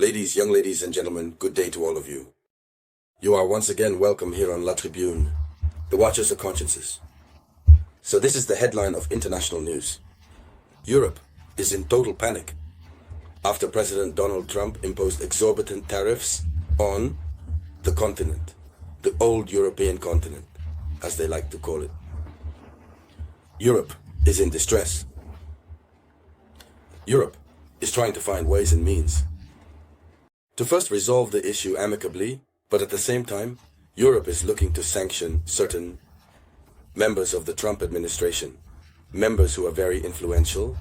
Young ladies and gentlemen, good day to all of you. You are once again welcome here on La Tribune, the Watchers of Consciences. So this is the headline of international news. Europe is in total panic after President Donald Trump imposed exorbitant tariffs on the continent, the old European continent, as they like to call it. Europe is in distress. Europe is trying to find ways and means to first resolve the issue amicably, but at the same time, Europe is looking to sanction certain members of the Trump administration, members who are very influential.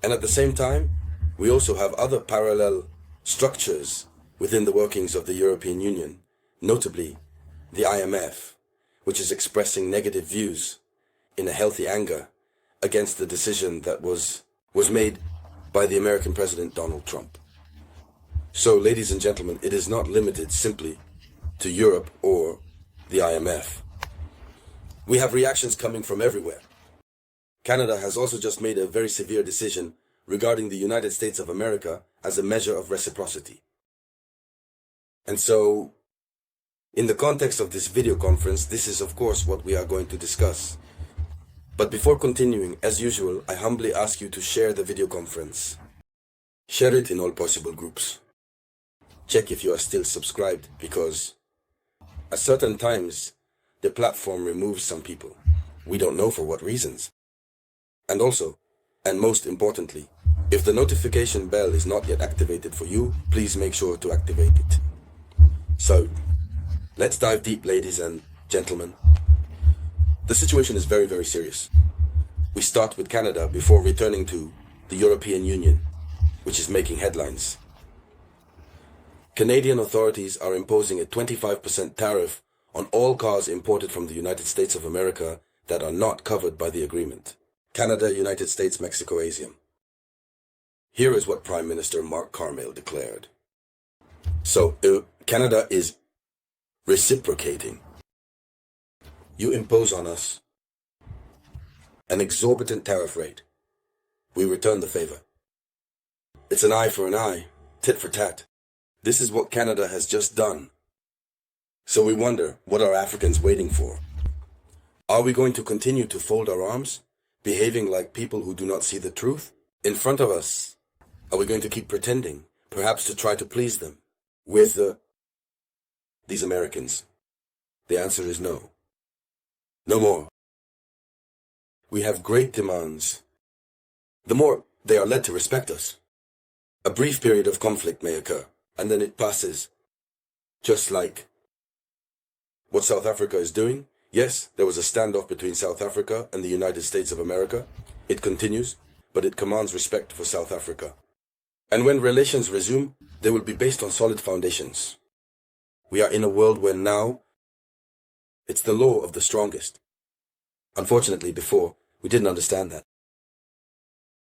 And at the same time, we also have other parallel structures within the workings of the European Union, notably the IMF, which is expressing negative views in a healthy anger against the decision that was made by the American President Donald Trump. So, ladies and gentlemen, it is not limited simply to Europe or the IMF. We have reactions coming from everywhere. Canada has also just made a very severe decision regarding the United States of America as a measure of reciprocity. And so, in the context of this video conference, this is of course what we are going to discuss. But before continuing, as usual, I humbly ask you to share the video conference. Share it in all possible groups. Check if you are still subscribed, because at certain times the platform removes some people. We don't know for what reasons. And also, and most importantly, if the notification bell is not yet activated for you, please make sure to activate it. So, let's dive deep, ladies and gentlemen. The situation is very, very serious. We start with Canada before returning to the European Union, which is making headlines. Canadian authorities are imposing a 25% tariff on all cars imported from the United States of America that are not covered by the agreement. Canada, United States, Mexico, ASEAN. Here is what Prime Minister Mark Carmel declared. So, Canada is reciprocating. You impose on us an exorbitant tariff rate. We return the favor. It's an eye for an eye, tit for tat. This is what Canada has just done. So we wonder, what are Africans waiting for? Are we going to continue to fold our arms, behaving like people who do not see the truth in front of us? Are we going to keep pretending, perhaps to try to please them, with these Americans? The answer is no. No more. We have great demands. The more they are led to respect us. A brief period of conflict may occur, and then it passes. Just like what South Africa is doing. Yes, there was a standoff between South Africa and the United States of America. It continues, but it commands respect for South Africa. And when relations resume, they will be based on solid foundations. We are in a world where now it's the law of the strongest. Unfortunately, before, we didn't understand that.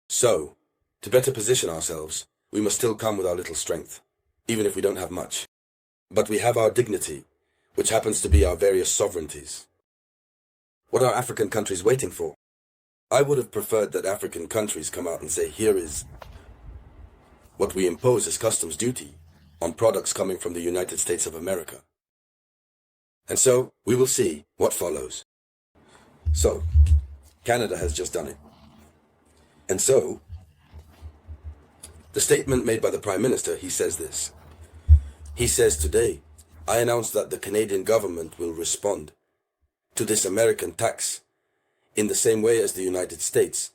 So, to better position ourselves, we must still come with our little strength, even if we don't have much. But we have our dignity, which happens to be our various sovereignties. What are African countries waiting for? I would have preferred that African countries come out and say, here is what we impose as customs duty on products coming from the United States of America. And so, we will see what follows. So, Canada has just done it. And so, the statement made by the Prime Minister, he says this. He says today, I announce that the Canadian government will respond to this American tax in the same way as the United States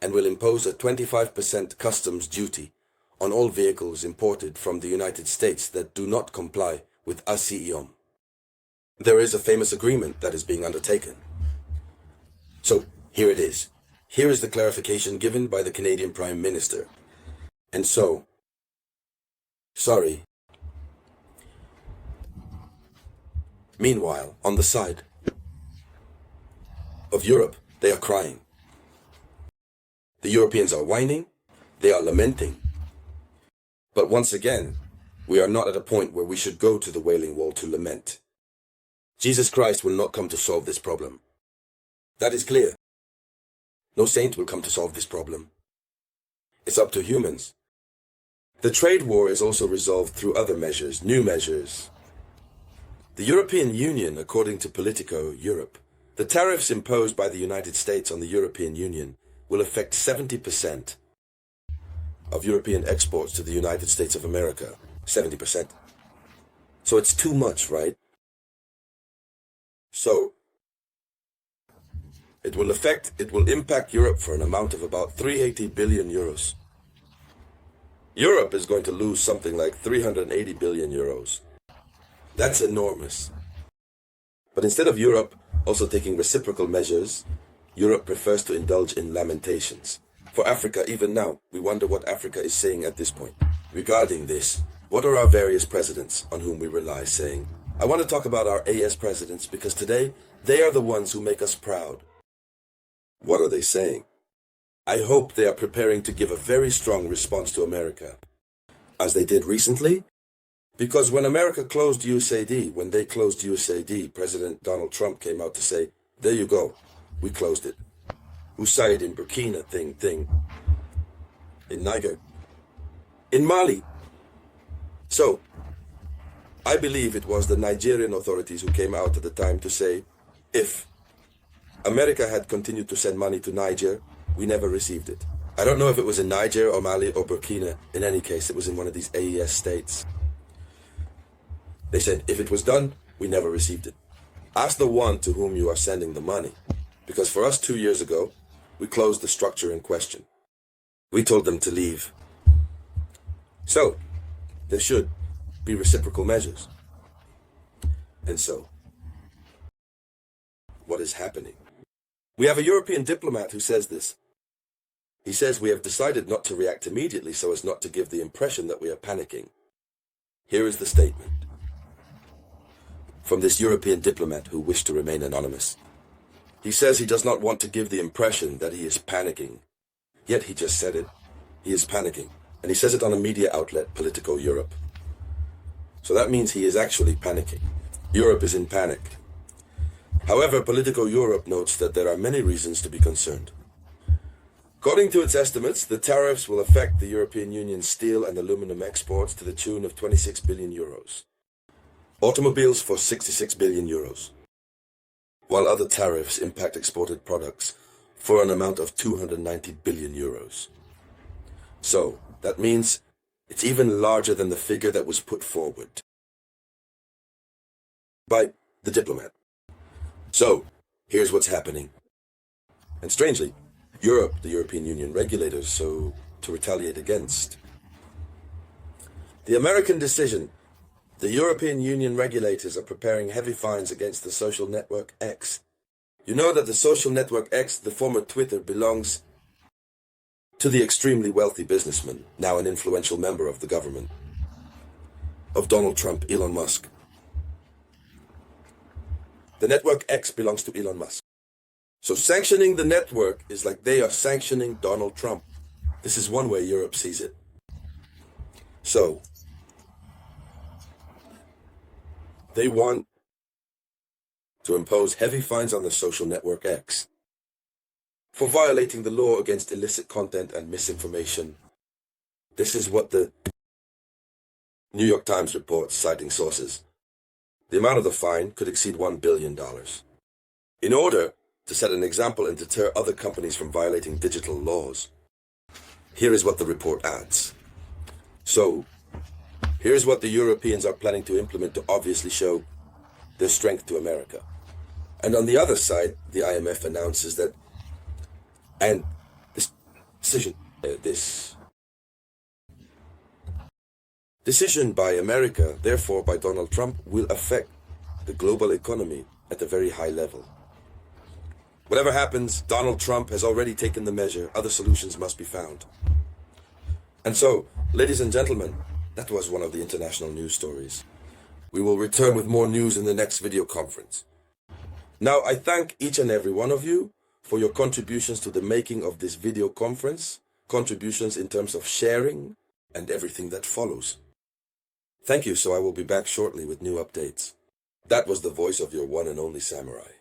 and will impose a 25% customs duty on all vehicles imported from the United States that do not comply with assimigoita. There is a famous agreement that is being undertaken. So, here it is. Here is the clarification given by the Canadian Prime Minister. And so, sorry. Meanwhile, on the side of Europe, they are crying. The Europeans are whining, they are lamenting. But once again, we are not at a point where we should go to the Wailing Wall to lament. Jesus Christ will not come to solve this problem. That is clear. No saint will come to solve this problem. It's up to humans. The trade war is also resolved through other measures, new measures. The European Union, according to Politico Europe, the tariffs imposed by the United States on the European Union will affect 70% of European exports to the United States of America. 70%. So it's too much, right? So it will impact Europe for an amount of about 380 billion euros. Europe is going to lose something like 380 billion euros. That's enormous. But instead of Europe also taking reciprocal measures, Europe prefers to indulge in lamentations. For Africa, even now, we wonder what Africa is saying at this point. Regarding this, what are our various presidents on whom we rely saying? I want to talk about our AS presidents because today, they are the ones who make us proud. What are they saying? I hope they are preparing to give a very strong response to America, as they did recently, because when America closed USAID, when they closed USAID, President Donald Trump came out to say, there you go, we closed it. USAID in Burkina, thing, in Niger, in Mali. So, I believe it was the Nigerian authorities who came out at the time to say, if America had continued to send money to Niger, we never received it. I don't know if it was in Niger or Mali or Burkina. In any case, it was in one of these AES states. They said, if it was done, we never received it. Ask the one to whom you are sending the money. Because for us 2 years ago, we closed the structure in question. We told them to leave. So, there should be reciprocal measures. And so, what is happening? We have a European diplomat who says this. He says we have decided not to react immediately so as not to give the impression that we are panicking. Here is the statement from this European diplomat who wished to remain anonymous. He says he does not want to give the impression that he is panicking. Yet he just said it. He is panicking. And he says it on a media outlet, Politico Europe. So that means he is actually panicking. Europe is in panic. However, Politico Europe notes that there are many reasons to be concerned. According to its estimates, the tariffs will affect the European Union's steel and aluminum exports to the tune of 26 billion euros. Automobiles for 66 billion euros. While other tariffs impact exported products for an amount of 290 billion euros. So, that means it's even larger than the figure that was put forward by the diplomat. So, here's what's happening. And strangely, Europe, the European Union regulators, so to retaliate against. The American decision, the European Union regulators are preparing heavy fines against the social network X. You know that the social network X, the former Twitter, belongs to the extremely wealthy businessman, now an influential member of the government, of Donald Trump, Elon Musk. The network X belongs to Elon Musk. So sanctioning the network is like they are sanctioning Donald Trump. This is one way Europe sees it. So, they want to impose heavy fines on the social network X for violating the law against illicit content and misinformation. This is what the New York Times reports, citing sources. The amount of the fine could exceed $1 billion. In order to set an example and deter other companies from violating digital laws, here is what the report adds. So, here's what the Europeans are planning to implement to obviously show their strength to America. And on the other side, the IMF announces that, and this decision by America, therefore by Donald Trump, will affect the global economy at a very high level. Whatever happens, Donald Trump has already taken the measure. Other solutions must be found. And so, ladies and gentlemen, that was one of the international news stories. We will return with more news in the next video conference. Now, I thank each and every one of you for your contributions to the making of this video conference, contributions in terms of sharing and everything that follows. Thank you, so I will be back shortly with new updates. That was the voice of your one and only samurai.